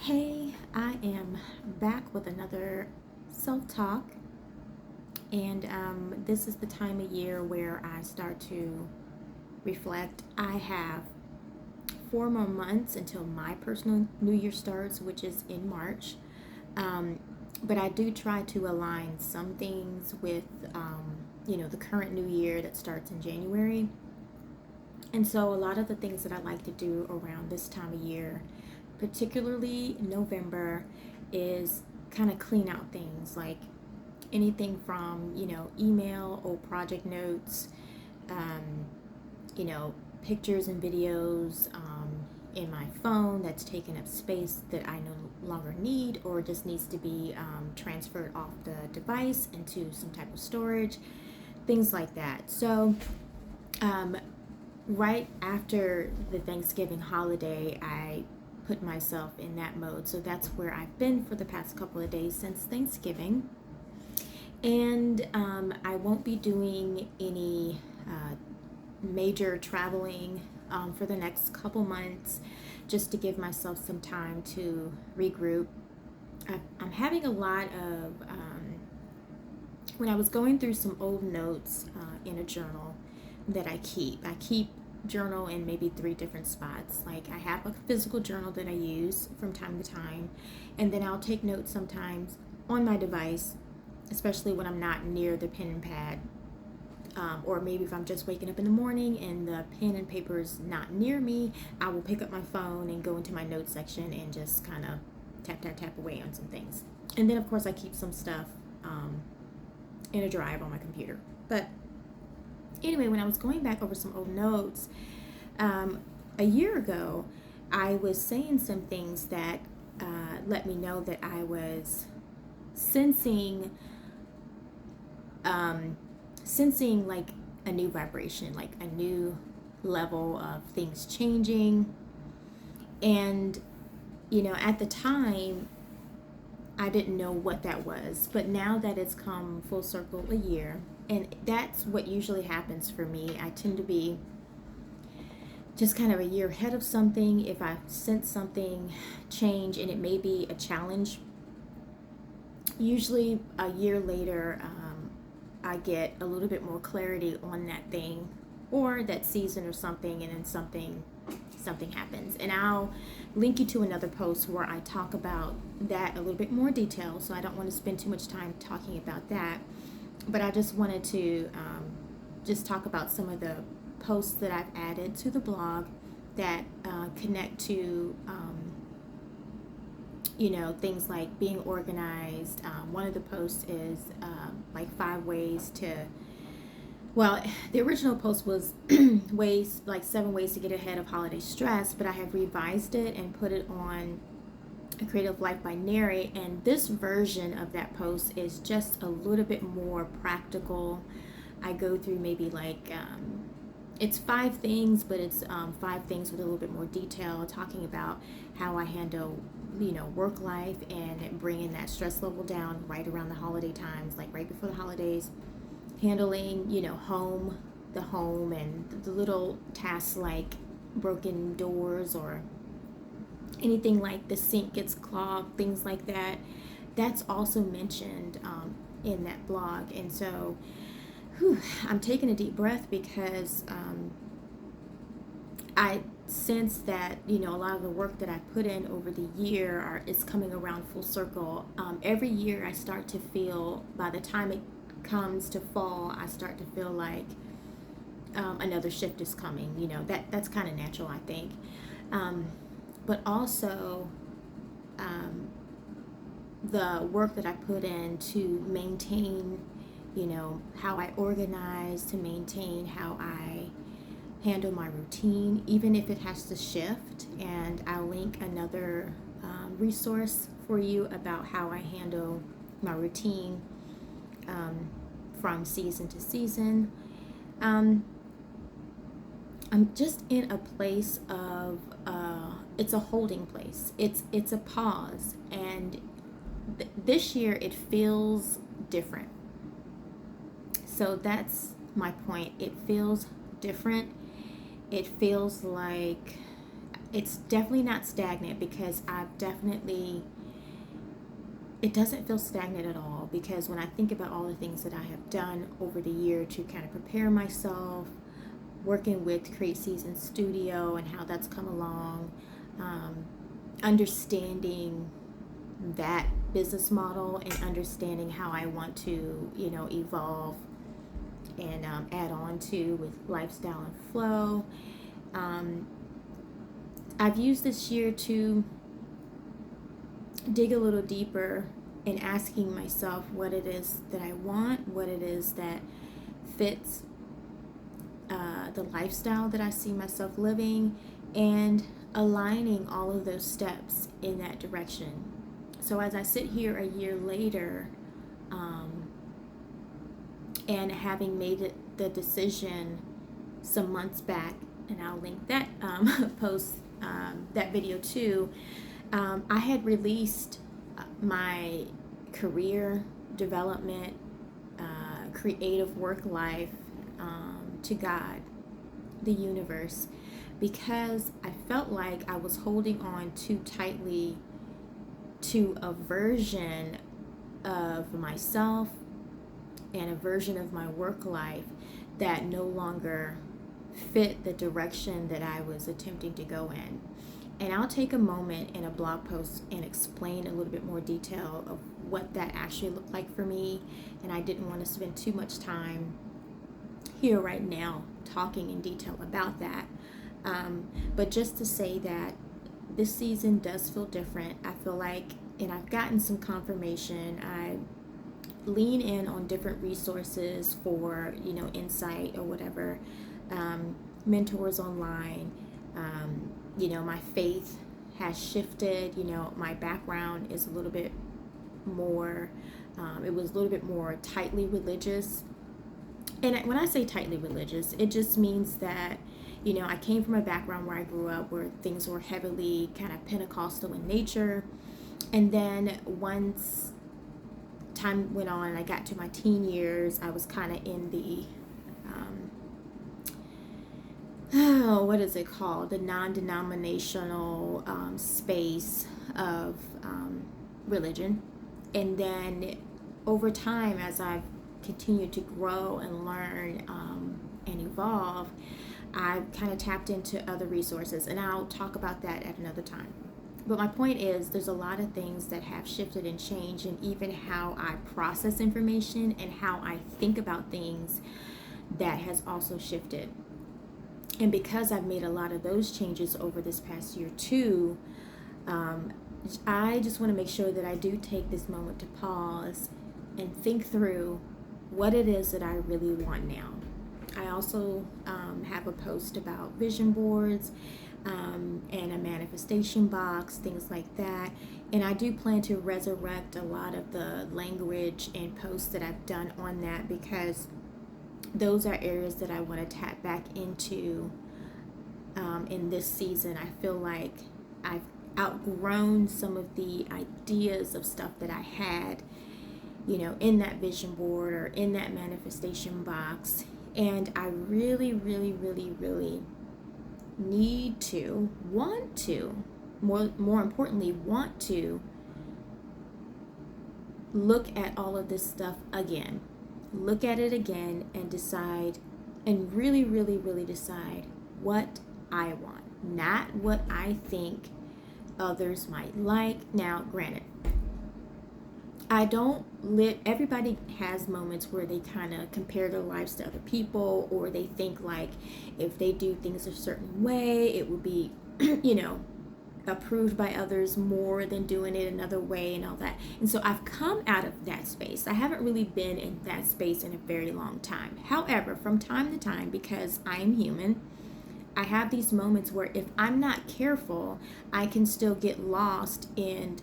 Hey, I am back with another self talk, and this is the time of year where I start to reflect. I have 4 more months until my personal New Year starts, which is in March. Um, but I do try to align some things with, the current New Year that starts in January. And so, a lot of the things that I like to do around this time of year, particularly November, is kind of clean out things like anything from, email or project notes, um, pictures and videos in my phone that's taken up space that I no longer need or just needs to be transferred off the device into some type of storage, things like that. So, um, right after the Thanksgiving holiday, I put myself in that mode. So that's where I've been for the past couple of days since Thanksgiving. And I won't be doing any major traveling for the next couple months, just to give myself some time to regroup. I'm having a lot of, when I was going through some old notes in a journal that I keep journal in maybe three different spots. Like, I have a physical journal that I use from time to time, and then I'll take notes sometimes on my device, especially when I'm not near the pen and pad, or maybe if I'm just waking up in the morning and the pen and paper is not near me, I will pick up my phone and go into my notes section and just kind of tap tap tap away on some things. And then of course I keep some stuff in a drive on my computer. But anyway, when I was going back over some old notes, a year ago, I was saying some things that let me know that I was sensing, sensing like a new vibration, like a new level of things changing. And, at the time, I didn't know what that was. But now that it's come full circle a year, and that's what usually happens for me. I tend to be just kind of a year ahead of something. If I sense something change, and it may be a challenge, usually a year later, I get a little bit more clarity on that thing or that season or something, and then something happens. And I'll link you to another post where I talk about that a little bit more detail, so I don't want to spend too much time talking about that. But I just wanted to just talk about some of the posts that I've added to the blog that connect to things like being organized. One of the posts is like 5 ways to, well, the original post was ways, like 7 ways to get ahead of holiday stress, but I have revised it and put it on A Creative Life by Nary, and this version of that post is just a little bit more practical. I go through maybe like, it's 5 things, but it's 5 things with a little bit more detail, talking about how I handle, work life and bringing that stress level down right around the holiday times, like right before the holidays, handling, the home and the little tasks like broken doors or anything like the sink gets clogged, things like that. That's also mentioned in that blog. And so, I'm taking a deep breath because I sense that a lot of the work that I put in over the year is coming around full circle. Every year I start to feel, by the time it comes to fall, I start to feel like another shift is coming. That's kind of natural, I think. But also the work that I put in to maintain, how I organize, to maintain how I handle my routine, even if it has to shift. And I'll link another resource for you about how I handle my routine from season to season. I'm just in a place of it's a holding place. It's a pause, and this year it feels different. So that's my point. It feels different. It feels like it's definitely not stagnant, because it doesn't feel stagnant at all, because when I think about all the things that I have done over the year to kind of prepare myself, working with Create Season Studio and how that's come along, um, understanding that business model and understanding how I want to, evolve and add on to with lifestyle and flow. Um, I've used this year to dig a little deeper in asking myself what it is that I want, what it is that fits the lifestyle that I see myself living, and aligning all of those steps in that direction. So as I sit here a year later, and having made the decision some months back, and I'll link that post, that video too, I had released my career development, creative work life, to God, the universe, because I felt like I was holding on too tightly to a version of myself and a version of my work life that no longer fit the direction that I was attempting to go in. And I'll take a moment in a blog post and explain a little bit more detail of what that actually looked like for me. And I didn't want to spend too much time here right now talking in detail about that. But just to say that this season does feel different. I feel like, and I've gotten some confirmation, I lean in on different resources for, insight or whatever, mentors online. My faith has shifted. My background is a little bit more, it was a little bit more tightly religious. And when I say tightly religious, it just means that, I came from a background where I grew up where things were heavily kind of Pentecostal in nature. And then once time went on and I got to my teen years, I was kind of in the, what is it called? The non-denominational space of religion. And then over time, as I've continued to grow and learn and evolve, I've kind of tapped into other resources, and I'll talk about that at another time. But my point is, there's a lot of things that have shifted and changed, and even how I process information and how I think about things, that has also shifted. And because I've made a lot of those changes over this past year too, I just want to make sure that I do take this moment to pause and think through what it is that I really want now. I also have a post about vision boards and a manifestation box, things like that. And I do plan to resurrect a lot of the language and posts that I've done on that, because those are areas that I want to tap back into in this season. I feel like I've outgrown some of the ideas of stuff that I had, in that vision board or in that manifestation box. And I really, really, really, really need to, more importantly, want to look at all of this stuff again. Look at it again and decide, and really, really, really decide what I want, not what I think others might like. Now, granted, everybody has moments where they kind of compare their lives to other people, or they think like if they do things a certain way, it would be, approved by others more than doing it another way and all that. And so I've come out of that space. I haven't really been in that space in a very long time. However, from time to time, because I am human, I have these moments where if I'm not careful, I can still get lost in,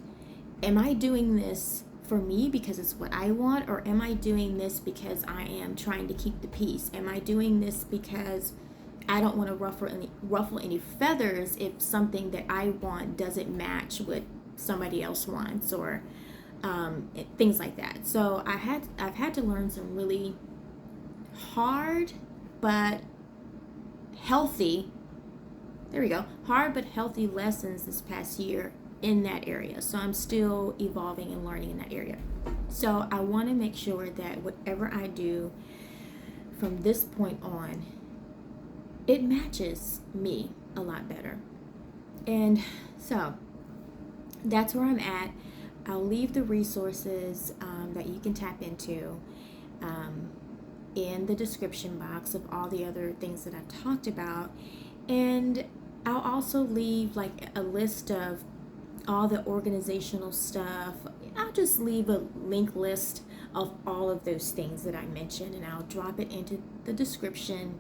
am I doing this for me because it's what I want, or am I doing this because I am trying to keep the peace? Am I doing this because I don't want to ruffle any feathers if something that I want doesn't match what somebody else wants, or things like that? So I've had to learn some really hard but healthy there we go, hard but healthy lessons this past year in that area. So I'm still evolving and learning in that area. So I want to make sure that whatever I do from this point on, it matches me a lot better. And so that's where I'm at. I'll leave the resources that you can tap into um, in the description box of all the other things that I've talked about. And I'll also leave like a list of all the organizational stuff. I'll just leave a link list of all of those things that I mentioned, and I'll drop it into the description.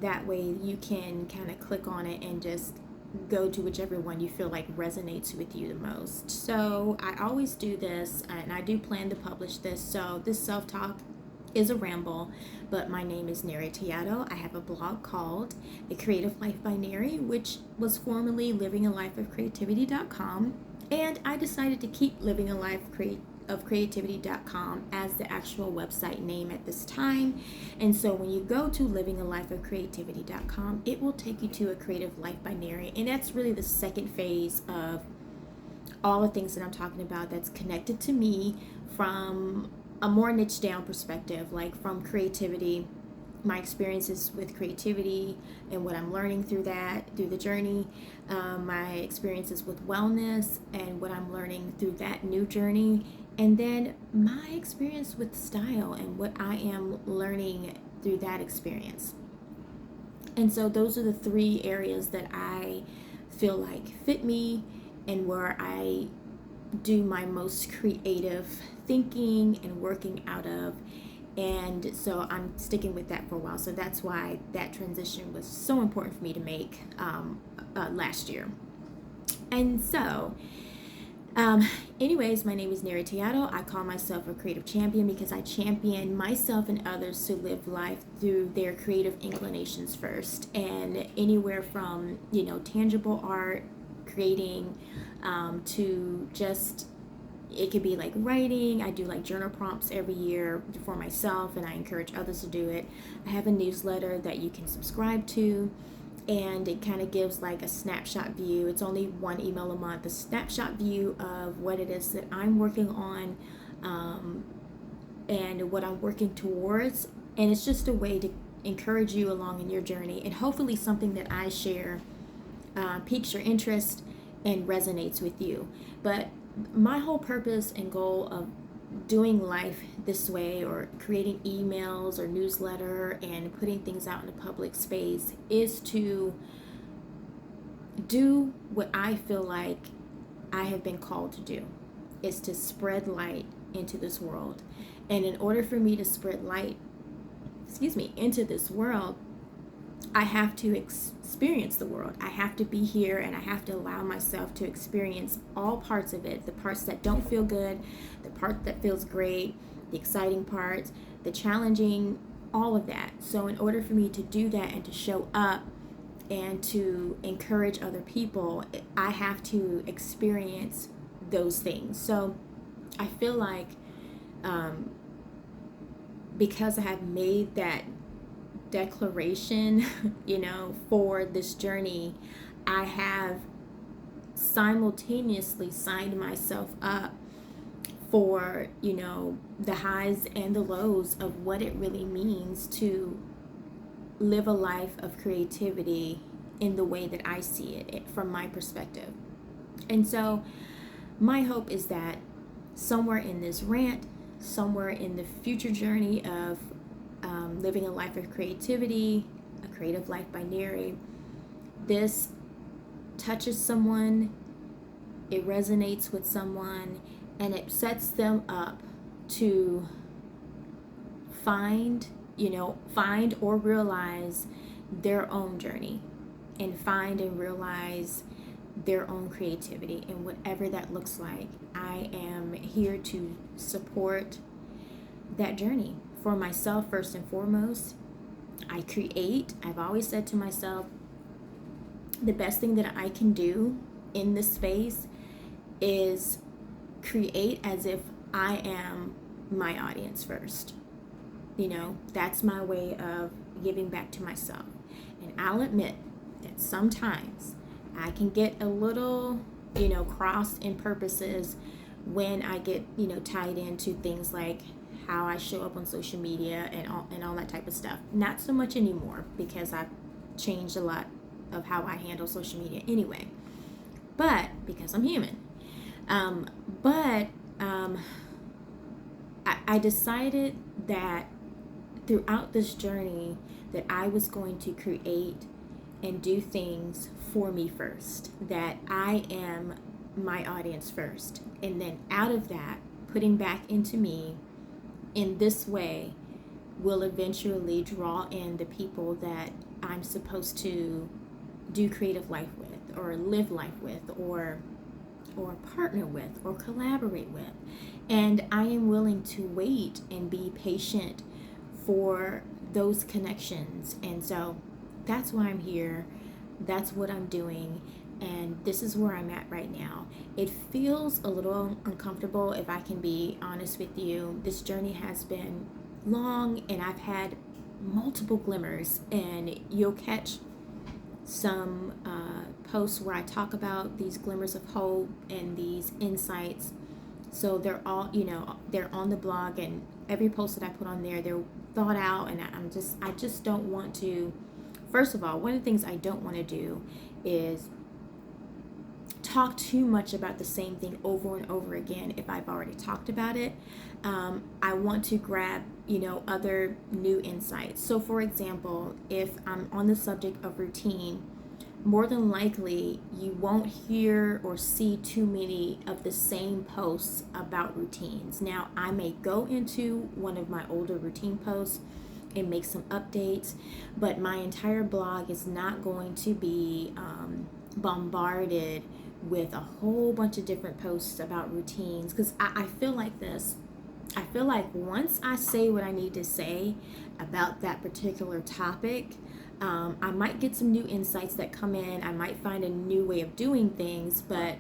That way you can kind of click on it and just go to whichever one you feel like resonates with you the most. So I always do this, and I do plan to publish this. So this self-talk is a ramble, but my name is Neri Tiato. I have a blog called A Creative Life by Neri, which was formerly livingalifeofcreativity.com, and I decided to keep Living a Life of Creativity.com as the actual website name at this time. And so when you go to livingalifeofcreativity.com, it will take you to A Creative Life by Neri, and that's really the second phase of all the things that I'm talking about that's connected to me from a more niche down perspective, like from creativity, my experiences with creativity and what I'm learning through the journey, my experiences with wellness and what I'm learning through that new journey, and then my experience with style and what I am learning through that experience. And so those are the three areas that I feel like fit me and where I do my most creative thinking and working out of. And so I'm sticking with that for a while. So that's why that transition was so important for me to make last year. And so anyways, my name is Neri Tiato. I call myself a creative champion because I champion myself and others to live life through their creative inclinations first. And anywhere from, tangible art, creating, to just, it could be like writing. I do like journal prompts every year for myself, and I encourage others to do it. I have a newsletter that you can subscribe to, and it kind of gives like a snapshot view. It's only one email a month, a snapshot view of what it is that I'm working on, and what I'm working towards. And it's just a way to encourage you along in your journey, and hopefully something that I share piques your interest and resonates with you. But my whole purpose and goal of doing life this way, or creating emails or newsletter and putting things out in the public space, is to do what I feel like I have been called to do, is to spread light into this world. And in order for me to spread light, into this world, I have to experience the world. I have to be here, and I have to allow myself to experience all parts of it, the parts that don't feel good, the part that feels great, the exciting parts, the challenging, all of that. So in order for me to do that and to show up and to encourage other people, I have to experience those things. So I feel like because I have made that declaration, for this journey, I have simultaneously signed myself up for, the highs and the lows of what it really means to live a life of creativity in the way that I see it from my perspective. And so my hope is that somewhere in this rant, somewhere in the future journey of living a life of creativity, A Creative Life by Neri, this touches someone, it resonates with someone, and it sets them up to find or realize their own journey, and find and realize their own creativity, and whatever that looks like. I am here to support that journey. For myself, first and foremost, I create. I've always said to myself, the best thing that I can do in this space is create as if I am my audience first. That's my way of giving back to myself. And I'll admit that that sometimes I can get a little, crossed in purposes when I get, tied into things like how I show up on social media and all that type of stuff. Not so much anymore because I've changed a lot of how I handle social media anyway. But because I'm human. But I decided that throughout this journey that I was going to create and do things for me first, that I am my audience first, and then out of that, putting back into me in this way will eventually draw in the people that I'm supposed to do creative life with, or live life with, or partner with, or collaborate with. And I am willing to wait and be patient for those connections. And so that's why I'm here. That's what I'm doing. And this is where I'm at right now. It feels a little uncomfortable, if I can be honest with you. This journey has been long, and I've had multiple glimmers, and you'll catch some posts where I talk about these glimmers of hope and these insights. So they're all, they're on the blog, and every post that I put on there, they're thought out, and I just don't want to. First of all, one of the things I don't want to do is talk too much about the same thing over and over again if I've already talked about it. I want to grab, other new insights. So for example, if I'm on the subject of routine, more than likely you won't hear or see too many of the same posts about routines. Now, I may go into one of my older routine posts and make some updates, but my entire blog is not going to be bombarded with a whole bunch of different posts about routines, because I feel like this. I feel like once I say what I need to say about that particular topic, I might get some new insights that come in. I might find a new way of doing things, but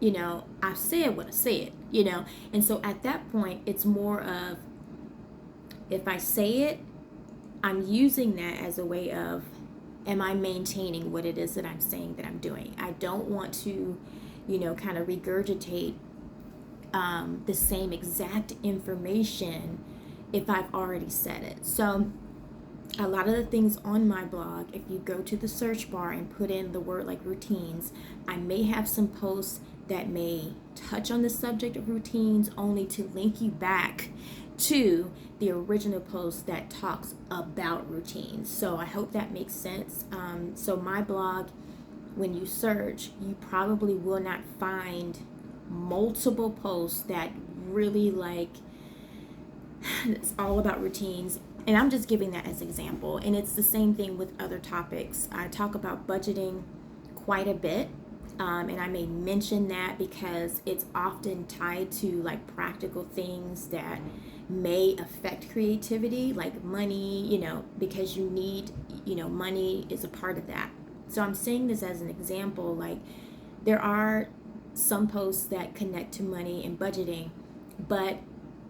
I've said what I said, and so at that point, it's more of, if I say it, I'm using that as a way of, am I maintaining what it is that I'm saying that I'm doing? I don't want to, kind of regurgitate the same exact information if I've already said it. So a lot of the things on my blog, if you go to the search bar and put in the word like routines, I may have some posts that may touch on the subject of routines, only to link you back to the original post that talks about routines. So I hope that makes sense. So my blog, when you search, you probably will not find multiple posts that really it's all about routines. And I'm just giving that as an example. And it's the same thing with other topics. I talk about budgeting quite a bit. And I may mention that because it's often tied to practical things that may affect creativity, like money, because you need, money is a part of that. So I'm saying this as an example, there are some posts that connect to money and budgeting, but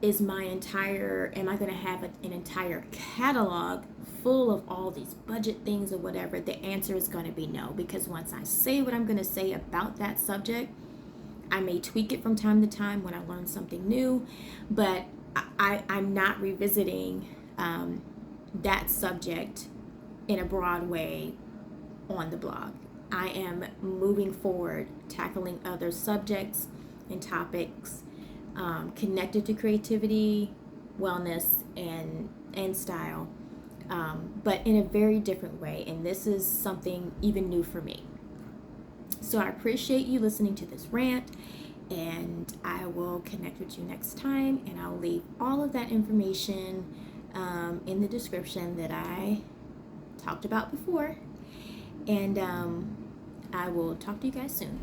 am I going to have an entire catalog full of all these budget things or whatever? The answer is going to be no, because once I say what I'm going to say about that subject, I may tweak it from time to time when I learn something new, but I'm not revisiting that subject in a broad way on the blog. I am moving forward, tackling other subjects and topics connected to creativity, wellness, and style, but in a very different way. And this is something even new for me. So I appreciate you listening to this rant, and I will connect with you next time, and I'll leave all of that information in the description that I talked about before. And I will talk to you guys soon.